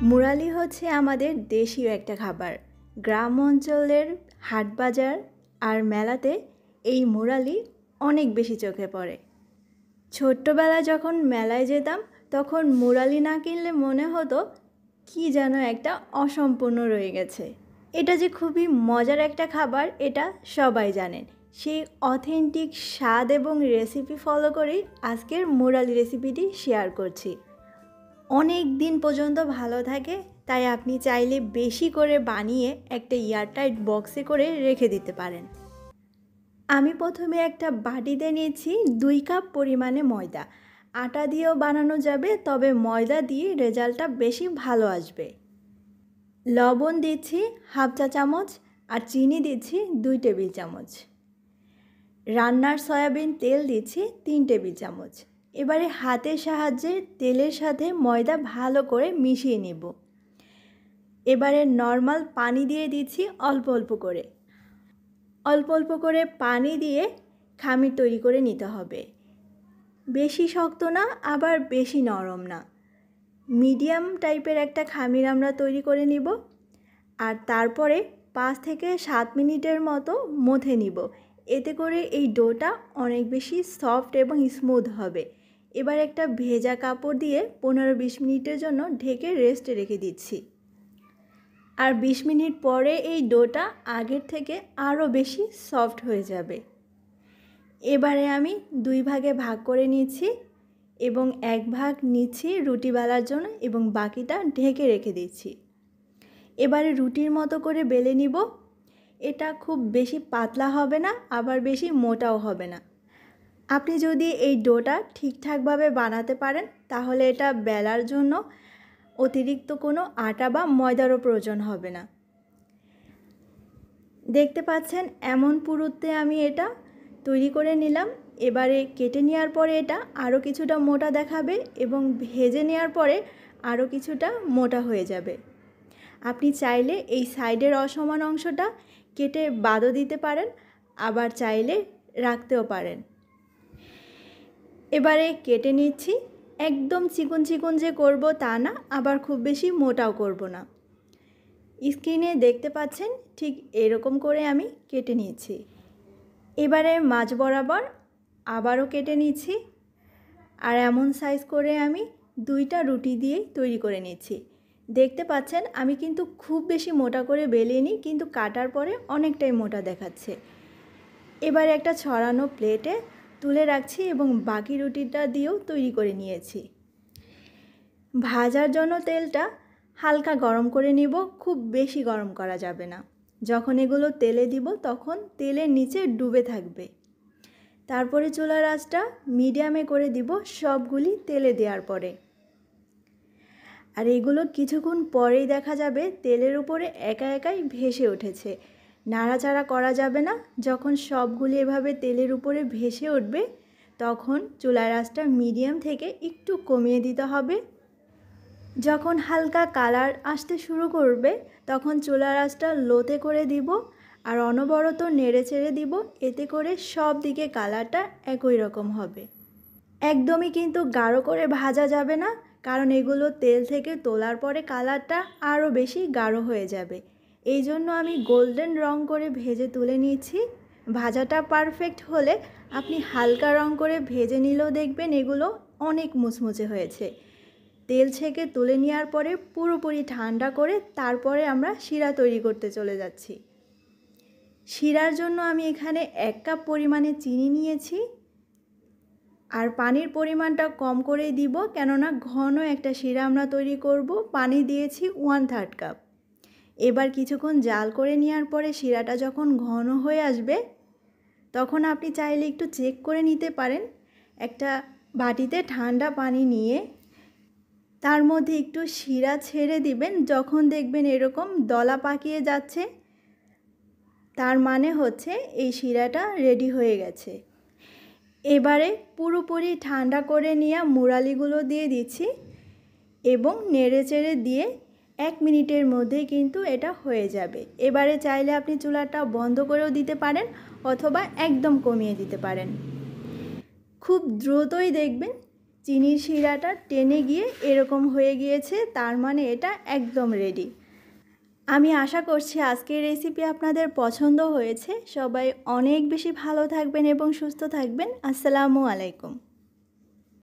মুরালি হচ্ছে আমাদের দেশীয় একটা খাবার। গ্রাম অঞ্চলের হাট বাজার আর মেলাতে এই মুরালি অনেক বেশি চোখে পড়ে। ছোট্টবেলায় যখন মেলায় যেতাম তখন মুরালি না কিনলে মনে হতো কি যেন একটা অসম্পূর্ণ রয়ে গেছে। এটা যে খুবই মজার একটা খাবার এটা সবাই জানেন। সেই অথেন্টিক স্বাদ এবং রেসিপি ফলো করেই আজকের মুরালি রেসিপিটি শেয়ার করছি। অনেক দিন পর্যন্ত ভালো থাকে, তাই আপনি চাইলে বেশি করে বানিয়ে একটা এয়ারটাইট বক্সে করে রেখে দিতে পারেন। আমি প্রথমে একটা বাটিতে নিয়েছি 2 কাপ পরিমাণে ময়দা। আটা দিয়েও বানানো যাবে, তবে ময়দা দিয়ে রেজাল্টটা বেশি ভালো আসবে। লবণ দিচ্ছি 1/2 চা চামচ আর চিনি দিচ্ছি 2 টেবিল চামচ। রান্নার সয়াবিন তেল দিচ্ছি 3 টেবিল চামচ। এবারে হাতের সাহায্যে তেলের সাথে ময়দা ভালো করে মিশিয়ে নেব। এবারে নর্মাল পানি দিয়ে দিচ্ছি অল্প অল্প করে পানি দিয়ে খামির তৈরি করে নিতে হবে। বেশি শক্ত না, আবার বেশি নরম না, মিডিয়াম টাইপের একটা খামির আমরা তৈরি করে নিব। আর তারপরে 5 থেকে 7 মিনিটের মতো মথে নিব। এতে করে এই ডোটা অনেক বেশি সফট এবং স্মুথ হবে। এবার একটা ভেজা কাপড় দিয়ে 15-20 মিনিটের জন্য ঢেকে রেস্টে রেখে দিচ্ছি। আর 20 মিনিট পরে এই ডোটা আগের থেকে আরও বেশি সফট হয়ে যাবে। এবারে আমি 2 ভাগে ভাগ করে নিচ্ছি এবং 1 ভাগ নিচ্ছি রুটি বেলার জন্য এবং বাকিটা ঢেকে রেখে দিচ্ছি। এবারে রুটির মতো করে বেলে নিব। এটা খুব বেশি পাতলা হবে না, আবার বেশি মোটাও হবে না। আপনি যদি এই ডোটা ঠিকঠাকভাবে বানাতে পারেন তাহলে এটা বেলার জন্য অতিরিক্ত কোনো আটা বা ময়দারও প্রয়োজন হবে না। দেখতে পাচ্ছেন এমন পুরুত্বে আমি এটা তৈরি করে নিলাম। এবারে কেটে নেওয়ার পরে এটা আরও কিছুটা মোটা দেখাবে এবং ভেজে নেওয়ার পরে আরও কিছুটা মোটা হয়ে যাবে। আপনি চাইলে এই সাইডের অসমান অংশটা কেটে বাদও দিতে পারেন, আবার চাইলে রাখতেও পারেন। এবারে কেটে নিচ্ছি। একদম চিকন চিকন যে করব তা না, আবার খুব বেশি মোটাও করব না। স্ক্রিনে দেখতে পাচ্ছেন ঠিক এরকম করে আমি কেটে নিয়েছি। এবারে মাঝ বরাবর আবারও কেটে নিচ্ছি। আর এমন সাইজ করে আমি 2টা রুটি দিয়ে তৈরি করে নিচ্ছি। দেখতে পাচ্ছেন আমি কিন্তু খুব বেশি মোটা করে বেলিনি, কিন্তু কাটার পরে অনেকটাই মোটা দেখাচ্ছে। এবারে একটা ছড়ানো প্লেটে তুলে রাখছি এবং বাকি রুটিটা দিয়েও তৈরি করে নিয়েছি। ভাজার জন্য তেলটা হালকা গরম করে নিব, খুব বেশি গরম করা যাবে না। যখন এগুলো তেলে দিব তখন তেলের নিচে ডুবে থাকবে। তারপরে চুলার আঁচটা মিডিয়ামে করে দিব সবগুলি তেলে দেওয়ার পরে। আর এগুলো কিছুক্ষণ পরেই দেখা যাবে তেলের উপরে একাই ভেসে উঠেছে। নাড়াচাড়া করা যাবে না। যখন সবগুলি এভাবে তেলের উপরে ভেসে উঠবে তখন চুলার আঁচটা মিডিয়াম থেকে একটু কমিয়ে দিতে হবে। যখন হালকা কালার আসতে শুরু করবে তখন চুলার আঁচটা লোতে করে দিব আর অনবরত নেড়ে চেড়ে দিব। এতে করে সব দিকে কালারটা একই রকম হবে। একদমই কিন্তু গাঢ় করে ভাজা যাবে না, কারণ এগুলো তেল থেকে তোলার পরে কালারটা আরও বেশি গাঢ় হয়ে যাবে। এই জন্য আমি গোল্ডেন রং করে ভেজে তুলে নিয়েছি। ভাজাটা পারফেক্ট হলে আপনি হালকা রং করে ভেজে নিলেও দেখবেন এগুলো অনেক মুচমুচে হয়েছে। তেল ছেঁকে তুলে নেওয়ার পরে পুরোপুরি ঠান্ডা করে তারপরে আমরা শিরা তৈরি করতে চলে যাচ্ছি। শিরার জন্য আমি এখানে 1 কাপ পরিমাণে চিনি নিয়েছি। আর পানির পরিমাণটা কম করেই দিব, কেননা ঘন একটা শিরা আমরা তৈরি করব। পানি দিয়েছি 1/3 কাপ। এবার কিছুক্ষণ জাল করে নেওয়ার পরে শিরাটা যখন ঘন হয়ে আসবে তখন আপনি চাইলে একটু চেক করে নিতে পারেন। একটা বাটিতে ঠান্ডা পানি নিয়ে তার মধ্যে একটু শিরা ছেড়ে দিবেন। যখন দেখবেন এরকম দলা পাকিয়ে যাচ্ছে তার মানে হচ্ছে এই শিরাটা রেডি হয়ে গেছে। এবারে পুরোপুরি ঠান্ডা করে নেওয়া মুরালিগুলো দিয়ে দিচ্ছি এবং নেড়ে চেড়ে দিয়ে 1 মিনিটের মধ্যেই কিন্তু এটা হয়ে যাবে। এবারে চাইলে আপনি চুলাটা বন্ধ করেও দিতে পারেন অথবা একদম কমিয়ে দিতে পারেন। খুব দ্রুতই দেখবেন চিনির শিরাটা টেনে গিয়ে এরকম হয়ে গিয়েছে, তার মানে এটা একদম রেডি। আমি আশা করছি আজকের রেসিপি আপনাদের পছন্দ হয়েছে। সবাই অনেক বেশি ভালো থাকবেন এবং সুস্থ থাকবেন। আসসালামু আলাইকুম।